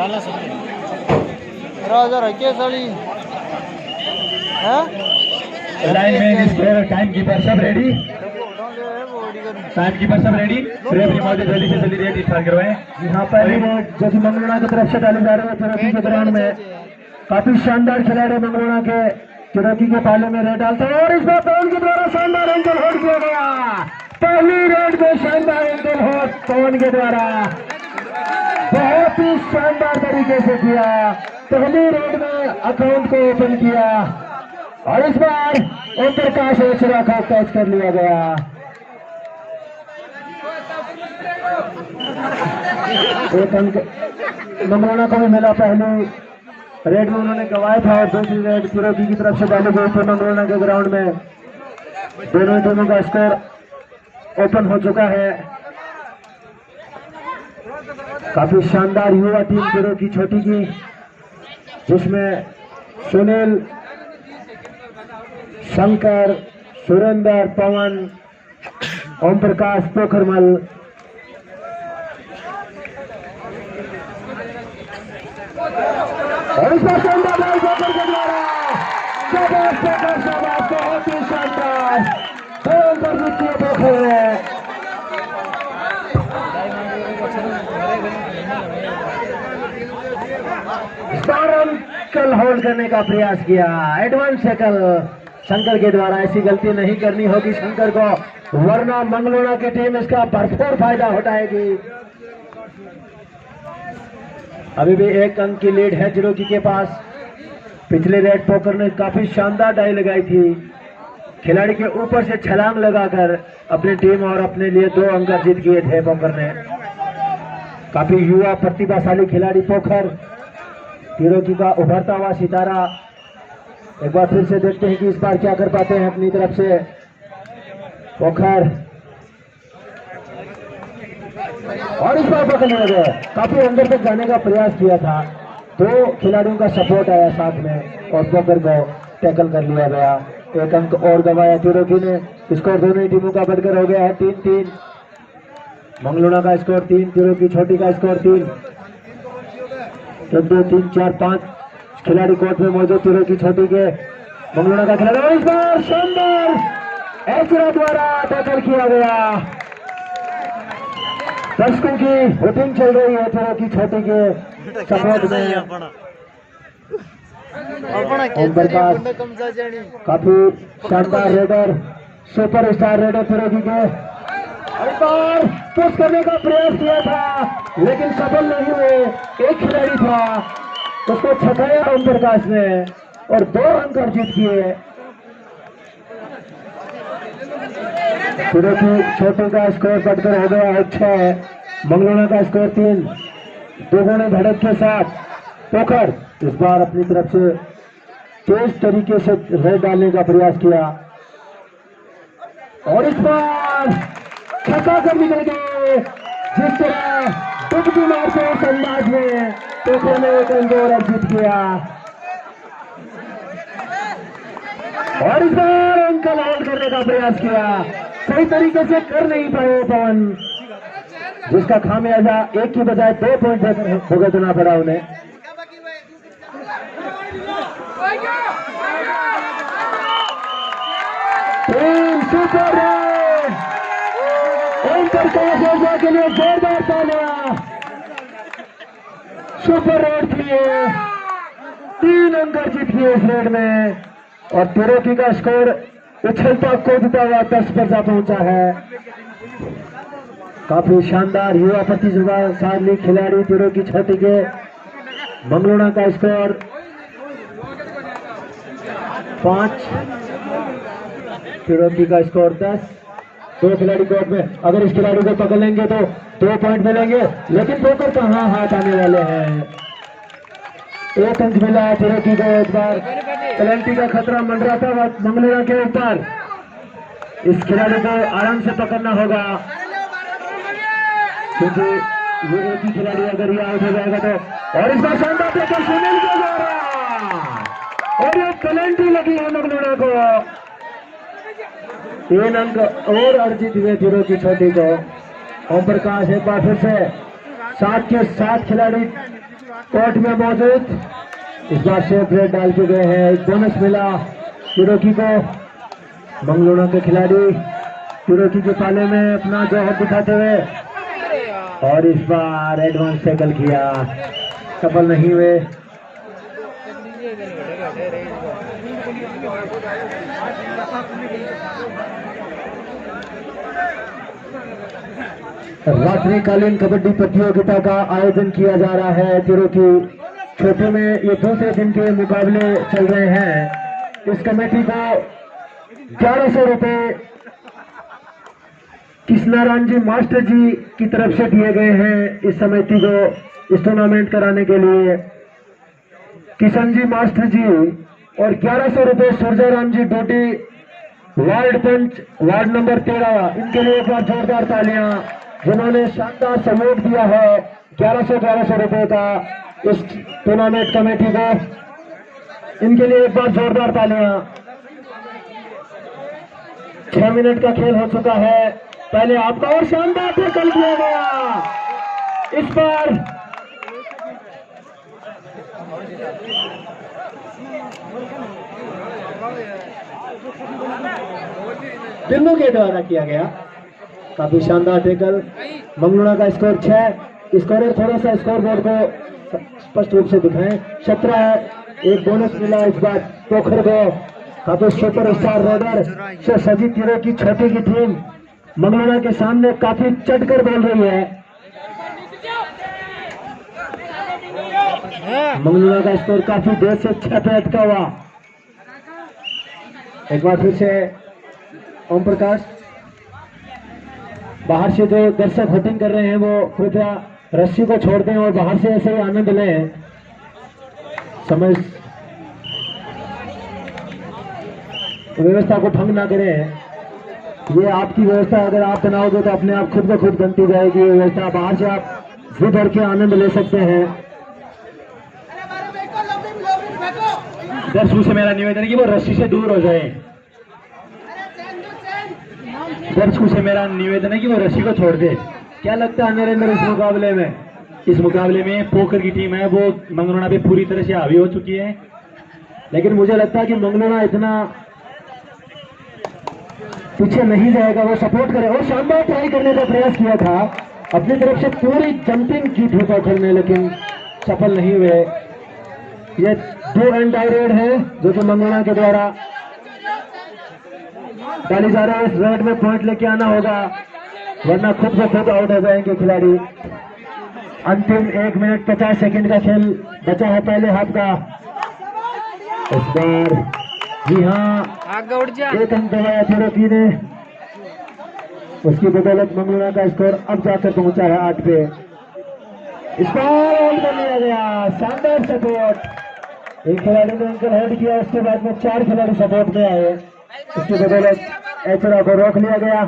Line में square time keeper सब ready. Time keeper सब रेडी। रेफरी महोदय जल्दी से जल्दी रेड स्टार्ट करवाएं। यहाँ पर जो कि मंगलोना की तरफ से डाले जा रहे हैं चुनौती के ग्राउंड में काफी शानदार खिलाड़ी मंगलोना के चुनौती के पाले में रेड डालते हैं और इस बार पवन के द्वारा शानदार एंकल होल्ड किया गया। पहली रेड में शानदार एंकल होल्ड पवन के द्वारा बहुत ही शानदार तरीके से किया। पहली रेड में अकाउंट को ओपन किया और इस बार ओम प्रकाश ओछरा को कैच कर लिया गया। एक अंक मंगलोना को भी मिला। पहली रेड में उन्होंने गवाया था और दूसरी रेड चुनौती की तरफ से डाली गई थी मंगलोना के ग्राउंड में। दोनों टीमों का स्कोर ओपन हो चुका है। काफी शानदार युवा टीम चुनौती छोटी की जिसमें सुनील, शंकर, सुरेंद्र, पवन, ओम प्रकाश, पोखरमल और इस बार शानदार लाल पोखर के द्वारा शाबाश पोखर, शाबाश, बहुत ही शानदार गोल पर जीतिए पोखर है। अंकल होल्ड करने का प्रयास किया। एडवांस शैकल शंकर के द्वारा। ऐसी गलती नहीं करनी होगी शंकर को वरना मंगलोना की टीम इसका भरपूर फायदा उठाएगी। अभी भी एक अंक की लीड है चिरोकी के पास। पिछले रेड पोकर ने काफी शानदार डाई लगाई थी। खिलाड़ी के ऊपर से छलांग लगाकर अपनी टीम और अपने लिए 2 अंक जीत किए थे पोकर ने। काफी युवा प्रतिभाशाली खिलाड़ी पोखर चिरोकी का उभरता हुआ सितारा। एक बार फिर से देखते हैं कि इस बार क्या कर पाते हैं अपनी तरफ से पोखर। और इस बार पकड़ लिया गया। काफी अंदर तक जाने का प्रयास किया था। 2 खिलाड़ियों का सपोर्ट आया साथ में और पोखर को टैकल कर लिया गया। एक अंक और गवाया चिरोकी ने। स्कोर दोनों टीमों का बढ़कर हो गया है 3-3। मंगलोना का स्कोर 3, चिरोकी छोटी का स्कोर 3। 2, 3, 4, 5 खिलाड़ी कोर्ट में मौजूद चिरोकी छोटी के। मंगलोना का खिलाड़ी और इस बार शानदार ऐसरा द्वारा टैकल किया गया। दर्शकों की वोटिंग चल रही है चिरोकी छोटी के सपोर्ट में। ओम प्रकाश काफी शानदार raider, super star raider Cherokee के। एक बार पुश करने का प्रयास किया था लेकिन सफल नहीं हुए। एक खिलाड़ी था उसको छकाया ओम प्रकाश ने और 2 अंक अर्जित किए। चिरोकी छोटे का स्कोर बढ़कर हो गया है 6। मंगलोना का स्कोर 3। 2 गोले धड़क के साथ पोखर इस बार अपनी तरफ से तेज तरीके से रेड डालने का प्रयास किया और इस बार छक्का कर निकल गए। जिस तरह डुबकी मारते उस अंदाज में पोखर ने 1 अंक और अर्जित किया और इस बार अंकल होल्ड करने का प्रयास किया। सही तरीके से कर नहीं पाए पवन जिसका खामियाजा 1 की बजाय 2 पॉइंट भुगतना पड़ा उन्हें। सुपर ओम प्रकाश ओझा के लिए जोरदार तालियां। सुपर रेड किए, 3 अंक जीत किए इस रेड में और चिरोकी का स्कोर उछलता कूदता हुआ 10 पर जा पहुंचा है। काफी शानदार युवा प्रतिभाशाली खिलाड़ी चिरोकी छोटी के। मंगलोना का स्कोर 5, चिरोकी का स्कोर 10। 2 खिलाड़ी कोर्ट में। अगर इस खिलाड़ी को पकड़ लेंगे तो 2 पॉइंट मिलेंगे लेकिन पोकर कहां हाथ आने वाले हैं। 1 अंक मिला है चिरोकी को। एक बार पेनल्टी का खतरा मंडराता हुआ मंगलोना के ऊपर। इस खिलाड़ी को आराम से पकड़ना होगा क्योंकि ये एक ही खिलाड़ी अगर ये आउट हो जाएगा तो। और इस बार शानदार टैकल सुनील के द्वारा और ये पेनल्टी लगी है मंगलोना को। 3 अंक और अर्जित हुए चिरोकी छोटी को। ओम प्रकाश एक बार फिर से 7 के 7 खिलाड़ी कोर्ट में मौजूद। इस बार शेफ रेड डाल के गए हैं, एक बोनस मिला तिरोकी को। मंगलोना के खिलाड़ी तिरोकी के पाले में अपना जोहर दिखाते हुए, और इस बार एडवांस टैकल किया, सफल नहीं हुए। रात्रिकालीन कबड्डी प्रतियोगिता का आयोजन किया जा रहा है तिरोकी छोटे में। ये दूसरे दिन के मुकाबले चल रहे हैं। इस कमेटी को 1100 रुपए कृष्णाराम जी मास्टर जी की तरफ से दिए गए हैं इस समिति को इस टूर्नामेंट कराने के लिए। किशन जी मास्टर जी और 1100 रुपए सूर्याराम जी डोटी वार्ड पंच वार्ड नंबर 13, इनके लिए एक बार जोरदार तालियां, जिन्होंने शानदार सहयोग दिया है 1100 रुपए का इस टूर्नामेंट कमेटी को। इनके लिए एक बार जोरदार तालियां। 6 मिनट का खेल हो चुका है। पहले आपका और शानदार टैकल किया गया। इस बार बिंदु के द्वारा किया गया, काफी शानदार टैकल। मंगलोना का स्कोर 6। स्कोर थोड़ा सा स्कोर बोर्ड को स्पष्ट रूप से दिखाएं। 17 है। एक बोनस मिला इस बार पोखर को। काफी सुपर स्टार रेडर से सजी तीरों की छोटी की टीम मंगलोना के सामने काफी चढ़कर बोल रही है। मंगलोना का स्कोर काफी देर से 6 पे अटका हुआ। एक बार फिर से ओम प्रकाश, बाहर से जो दर्शक वोटिंग कर रहे हैं वो कृपया रस्सी को छोड़ दें और बाहर से ऐसे ही आनंद लें। समय व्यवस्था को भंग ना करें। ये आपकी व्यवस्था, अगर आप बनाओगे तो अपने आप खुद ब खुद बनती जाएगी व्यवस्था। बाहर से आप जिद भर के आनंद ले सकते हैं। दर्शकों से मेरा निवेदन है कि वो रस्सी से दूर हो जाए। दर्शकों से मेरा निवेदन है कि वो रस्सी को छोड़ दे। क्या लगता है नरेंद्र इस मुकाबले में? इस मुकाबले में पोखर की टीम है वो मंगलोना पे पूरी तरह से हावी हो चुकी है, लेकिन मुझे लगता है कि मंगलोना इतना पीछे नहीं जाएगा, वो सपोर्ट करे। और शानदार ट्राई करने का प्रयास किया था, अपनी तरफ से पूरी जंपिंग की थी पोखर ने, लेकिन सफल नहीं हुए। ये 2 रन डायरेड है जो कि मंगलोना के द्वारा डाली जा रहा है। इस रेड में पॉइंट लेके आना होगा, वरना खुद ब खुद आउट हो जाएंगे खिलाड़ी। अंतिम 1 मिनट 50 सेकंड का खेल बचा है पहले हाफ का। इस बार जी हाँ, एक अंक दबाया तिरोकी ने, उसकी बदौलत मंगलोना का स्कोर अब जाकर पहुंचा है 8 पे। इस बार आउट कर लिया गया। शानदार सपोर्ट, एक खिलाड़ी ने अंकर हेड किया, उसके बाद में 4 खिलाड़ी सपोर्ट में आए, इसकी बदौलत एचरा को रोक लिया गया।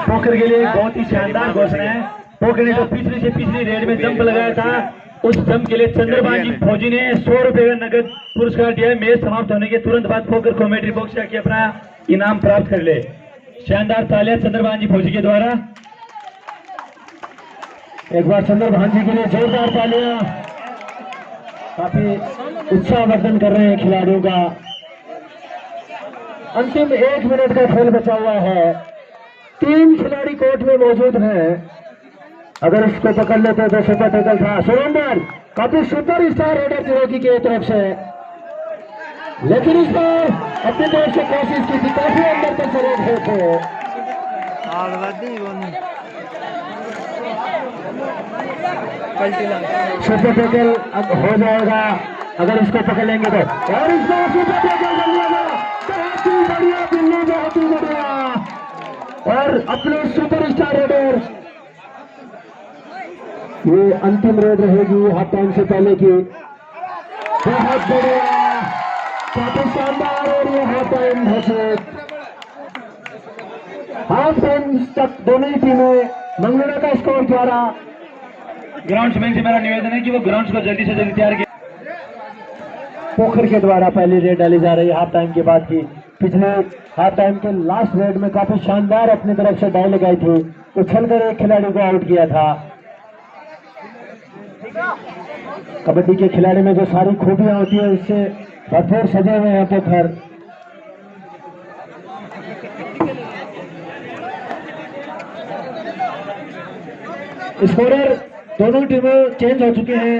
पोखर के लिए बहुत ही शानदार घोषणा है। पोखर ने जो पिछली रेड में जंप लगाया था, उस जंप के लिए चंद्रबाजी फौजी ने 100 रुपए का नगद पुरस्कार दिया है। मैच समाप्त होने के तुरंत बाद पोखर कमेटी बॉक्स जाके अपना इनाम प्राप्त कर ले। शानदार तालियां चंद्रबाजी फौजी के द्वारा। एक बार चंद्रभान के लिए जोरदार तालियां। काफी उत्साहवर्धन कर रहे हैं खिलाड़ियों का। अंतिम 1 मिनट का खेल बचा हुआ है। 3 खिलाड़ी कोर्ट में मौजूद हैं। अगर इसको पकड़ लेते तो सुपर टैकल था। सुरेंद्र काफी सुपर स्टार रेडर तिरोकी की तरफ से, लेकिन इस बार अपनी तरफ से कोशिश की थी, काफी अंदर तक चले गए थे। सुपर टैकल हो जाएगा अगर इसको पकड़ लेंगे तो। और इस बार सुपर टैकल कर लिया गया। बहुत ही बढ़िया बिल्ली, बहुत ही बढ़िया। और अपने सुपर स्टार रेडर, ये अंतिम रेड रहेगी हाफ टाइम से पहले की। बहुत बढ़िया, काफी शानदार। और ये हाफ टाइम घोषित। हाफ टाइम तक दोनों ही टीमें मंगलोना का स्कोर 11। ग्राउंड्समैन से मेरा निवेदन है कि वो ग्राउंड्स को जल्दी से जल्दी तैयार किया। पोखर के द्वारा पहली रेड डाली जा रही है हाफ टाइम के बाद की। पिछले हाफ टाइम के लास्ट रेड में काफी शानदार अपनी तरफ से डाई लगाई थी, उछल कर एक खिलाड़ी को आउट किया था। कबड्डी के खिलाड़ी में जो सारी खूबियां होती है उससे भरपूर सजे हुए हैं पोखर। स्कोरर दोनों टीमें चेंज हो चुके हैं।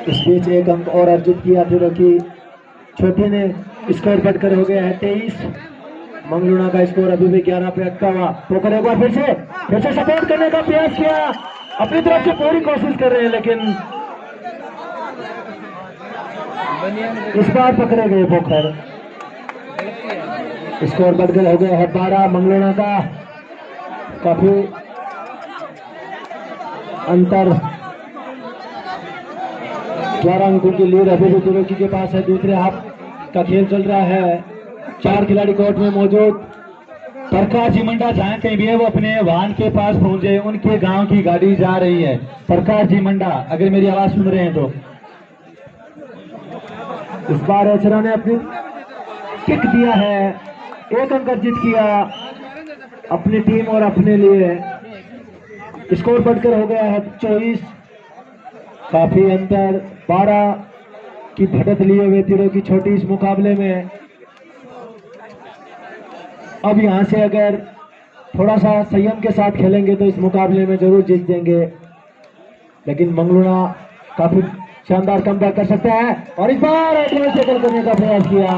इस बीच एक अंक और अर्जित किया फिर की छोटी ने। स्कोर बढ़कर हो गया है 23। मंगलूना का स्कोर अभी भी 11 पे अटका हुआ। पोखर एक बार फिर से सपोर्ट करने का प्रयास किया, अपनी तरफ से पूरी कोशिश कर रहे हैं, लेकिन इस बार पकड़े गए पोखर। स्कोर बढ़कर हो गया है 12। मंगलूना का काफी अंतर, 12 अंकों की लीड अभी भी तिरुकी के पास है। दूसरे हाफ का खेल चल रहा है। 4 खिलाड़ी कोर्ट में मौजूद। प्रकाश जी मंडा जहाँ कहीं भी है वो अपने वाहन के पास पहुंचे, उनके गांव की गाड़ी जा रही है। प्रकाश जी मंडा अगर मेरी आवाज सुन रहे हैं तो। इस बार एचरा ने अपनी किक दिया है, 1 अंक अर्जित किया अपनी टीम और अपने लिए। स्कोर बढ़कर हो गया है 24। काफी अंतर, 12 की बढ़त लिए हुए तीरों की छोटी इस मुकाबले में। अब यहां से अगर थोड़ा सा संयम के साथ खेलेंगे तो इस मुकाबले में जरूर जीत देंगे, लेकिन मंगलूना काफी शानदार कमबैक कर सकता है। और इस बार एडवांस टैकल करने का प्रयास किया,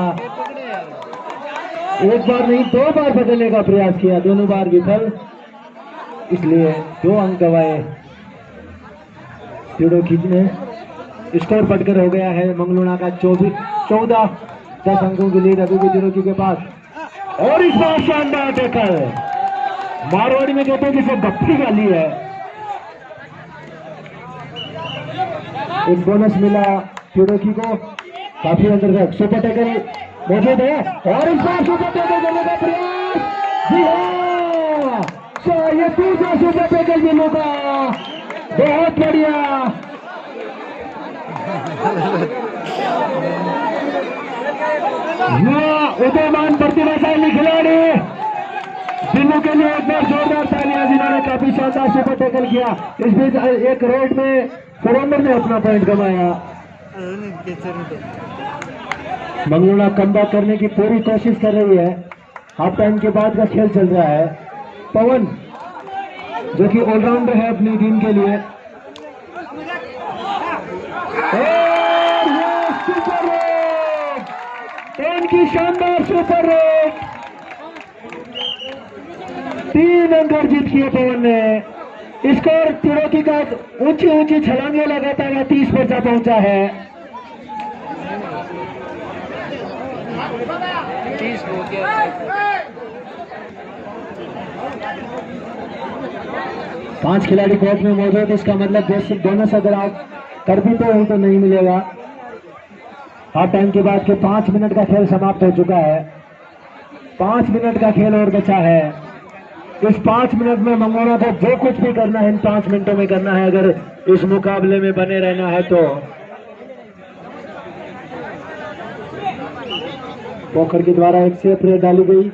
एक बार नहीं 2 बार बदलने का प्रयास किया, दोनों बार विफल, इसलिए 2 अंक गवाए तीरों की ने। स्कोर बढ़कर हो गया है मंगलूना का 14। 10 अंकों की लीड अभी भी तिरुकी के पास। और इस बार शानदार टैकल, मारवाड़ी में कहते हैं जिसे गप्पी गाली है। एक बोनस मिला तिरुकी को, काफी अंदर तक सुपर टैकल मौजूद है। और इस बार सुपर टैकल करने का प्रयास, जी हाँ, ये दूसरा सुपर टैकल भी मौका, बहुत बढ़िया। उदयमान प्रतिभाशाली खिलाड़ी दिल्ली के लिए एक बार जोरदार तालियां, जिन्होंने काफी शानदार सुपर टैकल किया। इस बीच एक रेड में फुरंदर ने अपना पॉइंट कमाया। मंगलूना कमबैक करने की पूरी कोशिश कर रही है। हाफ टाइम के बाद का खेल चल रहा है। पवन जो कि ऑलराउंडर है अपनी टीम के लिए, सुपर रेड, पवन की शानदार सुपर रेड, 3 अंक अर्जित किए पवन ने। स्कोर तिरुकी का ऊंची छलांगे लगाता हुआ 30 पर जा पहुंचा है। 5 खिलाड़ी कोर्ट में मौजूद, इसका मतलब बोनस अगर आप कर भी तो नहीं मिलेगा। हाफ टाइम के बाद के 5 मिनट का खेल समाप्त हो चुका है। 5 मिनट का खेल और बचा है। इस 5 मिनट में मंगलूना को जो कुछ भी करना है इन 5 मिनटों में करना है, अगर इस मुकाबले में बने रहना है तो। पोखर के द्वारा एक सेफ रेड डाली गई,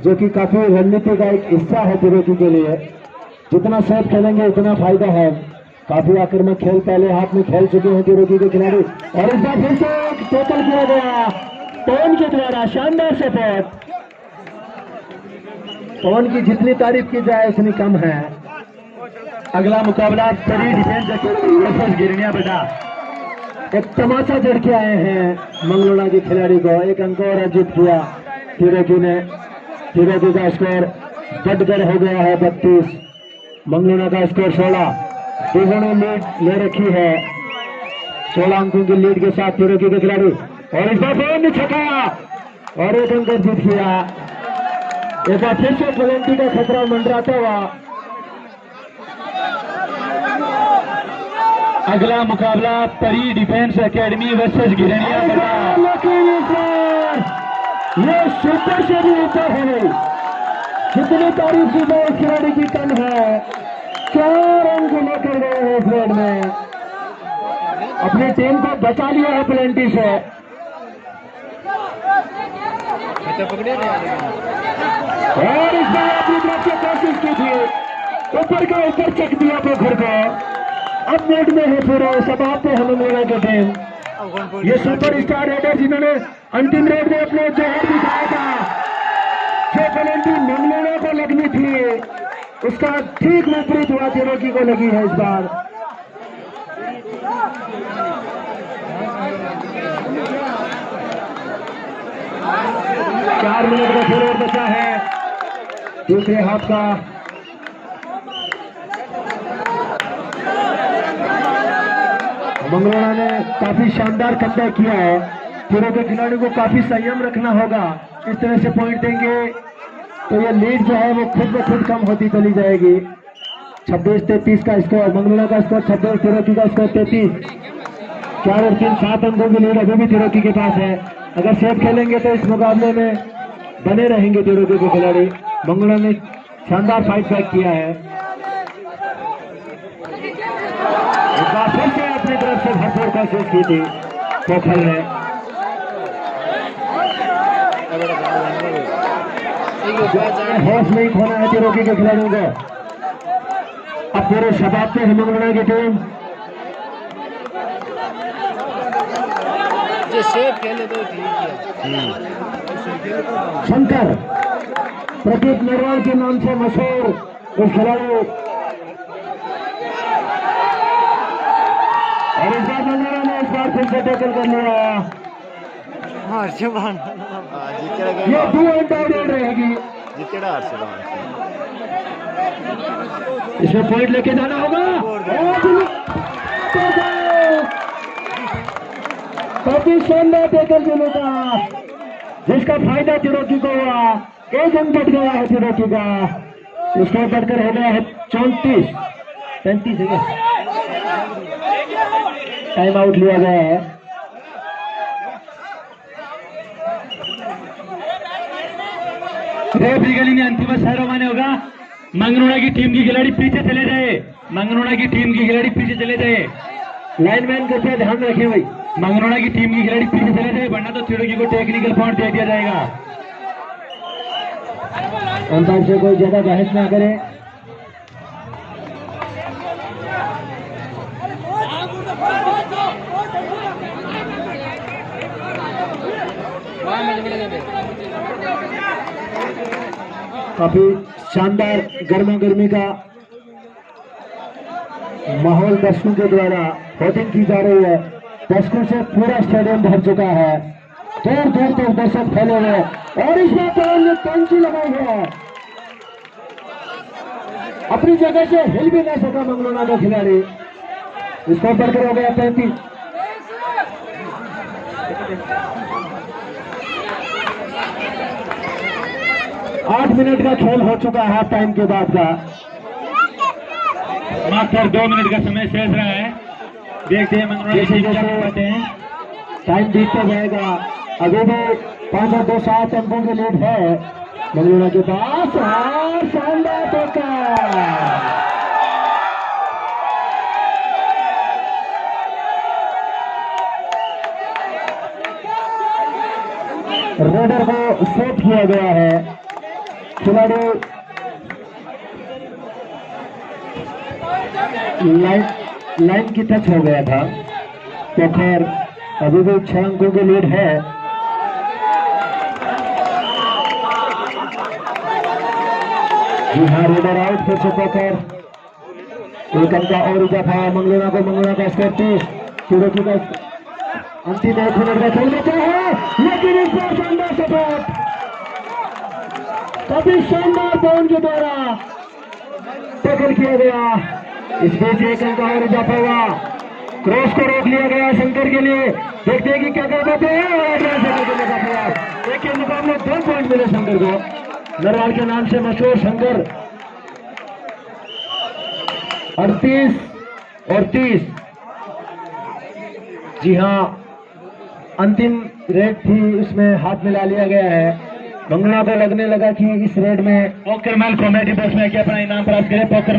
जो कि काफी रणनीति का एक हिस्सा है तिरुकी के लिए। जितना सेफ खेलेंगे उतना फायदा है। काफी आक्रामक खेल पहले हाथ में खेल चुके हैं तिरुकी के खिलाड़ी। और इस बार फिर से एक टैकल किया गया पवन के द्वारा, शानदार सपोर्ट। पवन की जितनी तारीफ की जाए उतनी कम है। अगला मुकाबला परी डिफेंस वर्सेस गिरनिया बेटा। एक तमाचा जड़ के आए हैं मंगलूना के खिलाड़ी को, 1 अंक और अर्जित किया तिरुकी ने। तिरुकी का स्कोर बढ़कर हो गया है 32, मंगलूना का स्कोर 16। दोनों ने लीड ले रखी है 16 अंकों की लीड के साथ तिरुकी के खिलाड़ी। और इस बार पवन ने छकाया और 1 अंक अर्जित किया। एक बार फिर से पेनल्टी का खतरा मंडराता हुआ। अगला मुकाबला परी डिफेंस एकेडमी वर्सेस गिरनिया बेटा। लेकिन इस बार ये सुपर से भी ऊपर है। जितनी तारीफ की जाए इस खिलाड़ी की कम है। 4 अंक लेकर गए हैं इस रेड में, अपनी टीम को बचा लिया है पेनल्टी से। और इस ऊपर का ऊपर चक दिया पोखर को। अब मोड में है पूरे समाप्त है मंगलोड़ा का टीम। ये सुपर स्टार रेडर जिन्होंने अंतिम रेड में अपने जोहर दिखाया था, जो पेनल्टी मंगलोड़ा को लगनी थी उसका ठीक विपरीत हुआ, तिरोकी को लगी है इस बार। चार मिनट का खेल और बचा है दूसरे हाफ का। मंगलोड़ा ने काफी शानदार कमबैक किया है। तीनों के खिलाड़ियों को काफी संयम रखना होगा। इस तरह से पॉइंट देंगे तो ये लीड जो है वो खुद ब खुद कम होती चली जाएगी। 26-33 का स्कोर, मंगलोड़ा का स्कोर 26, तिरोकी का स्कोर 33। 4 और 3 7 अंकों की लीड अभी भी तिरोकी के पास है। अगर सेफ खेलेंगे तो इस मुकाबले में बने रहेंगे तिरोकी के खिलाड़ी। मंगलोड़ा ने शानदार फाइट बैक किया है। एक बार फिर से अपनी तरफ से भरपूर कोशिश की थी पोखर ने। होश नहीं खोना है तिरोकी के खिलाड़ियों को। अब पूरे शबाब पे मंगलोड़ा की टीम सेफ खेले तो ठीक है। शंकर प्रदीप नरवाल के नाम से मशहूर इस खिलाड़ी, और इस बार मंगलोड़ा ने इस बार फिर से टैकल कर लिया। ये 2 अंडा रेड रहेगी। इसमें पॉइंट लेके जाना होगा। काफी शानदार टैकल मिलेगा जिसका फायदा तिरोकी को हुआ। 1 अंक बढ़ गया है तिरोकी का। स्कोर बढ़कर हो गया है 34-35 है। टाइम आउट लिया गया है। रेफरी गली में अंतिम सैरो माने होगा। मंगलोड़ा की टीम की खिलाड़ी पीछे चले जाए। मंगलोड़ा की टीम की खिलाड़ी पीछे चले जाए। लाइनमैन कृपया ध्यान रखें भाई। मंगलोड़ा की टीम की खिलाड़ी पीछे चले जाए, वरना तो तिरोकी को टेक्निकल पॉइंट दे दिया जाएगा। अंपायर से कोई ज्यादा बहस ना करे। काफी शानदार गर्मा गर्मी का माहौल दर्शकों के द्वारा होर्डिंग की जा रही है। दर्शकों से पूरा स्टेडियम भर चुका है। दूर दूर तक दर्शक फैले हुए, और इस बार ने कैंची लगाई है। अपनी जगह से हिल भी नहीं सका मंगलोड़ा का खिलाड़ी। इसको बढ़कर हो गया 35। आठ मिनट का खेल हो चुका है हाफ टाइम के बाद का। मात्र 2 मिनट का समय शेष रहा है। देखते हैं मंगलोड़ा जैसे क्या जैसे करते हैं। टाइम बीतता जाएगा। अभी भी 5 और 2 7 अंकों की लीड है मंगलोड़ा के पास। और शानदार टक्कर, रेडर को सेट किया गया है। खिलाड़ी लाइन की टच हो गया था। पोखर अभी भी 6 अंकों की लीड है। जी हाँ, रेडर आउट। फिर से पोखर 1 अंक का और इजाफा मंगलोड़ा को। मंगलोड़ा का स्कोर 30। तिरोकी का अंतिम 1 मिनट का खेल बचा है, लेकिन इस बार शानदार सपोर्ट, काफी शानदार बॉल के द्वारा टैकल किया गया। इस बीच 1 अंक और इजाफा हुआ। क्रॉस को रोक लिया गया शंकर के लिए। देखते हैं कि क्या कर पाते हैं। और एक के मुकाबले 2 पॉइंट मिले शंकर को। नरवाल के नाम से मशहूर शंकर 38 और 30। जी हाँ, अंतिम रेड थी, उसमें हाथ मिला लिया गया है। मंगलोड़ा को लगने लगा कि इस रेड में पोकर मैन कॉमेडी बॉक्स में क्या अपना इनाम प्राप्त करे। पोकर